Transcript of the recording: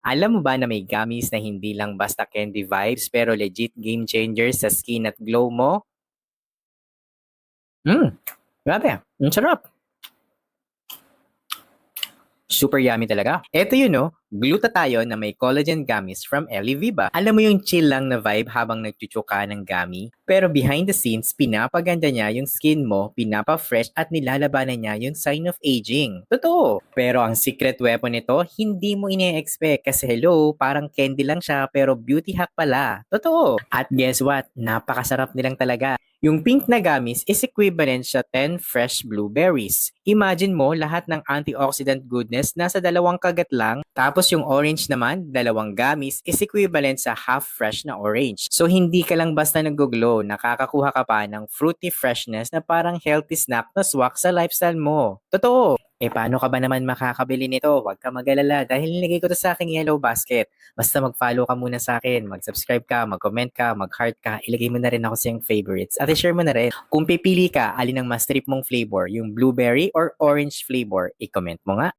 Alam mo ba na may gummies na hindi lang basta candy vibes pero legit game changers sa skin at glow mo? Grabe. Ang sarap. Super yummy talaga. Eto yun, no? Glutathione na may collagen gummies from Ellie Viva. Alam mo yung chill lang na vibe habang nagchuchu ka ng gummy? Pero behind the scenes, pinapaganda niya yung skin mo, pinapa-fresh at nilalabanan niya yung sign of aging. Totoo. Pero ang secret weapon nito, hindi mo ine-expect kasi hello, parang candy lang siya pero beauty hack pala. Totoo. At guess what? Napakasarap nilang talaga. Yung pink na gummies is equivalent sa 10 fresh blueberries. Imagine mo lahat ng antioxidant goodness nasa dalawang kagat lang, tapos yung orange naman, dalawang gummies is equivalent sa half fresh na orange. So hindi ka lang basta nag-glow, nakakakuha ka pa ng fruity freshness na parang healthy snack na swak sa lifestyle mo. Totoo! Paano ka ba naman makakabili nito? Huwag ka mag-alala dahil nilagay ko to sa aking yellow basket. Basta mag-follow ka muna sa akin, mag-subscribe ka, mag-comment ka, mag-heart ka, ilagay mo na rin ako sa iyong favorites at i-share mo na rin. Kung pipili ka, alin ang mas trip mong flavor, yung blueberry or orange flavor, i-comment mo nga.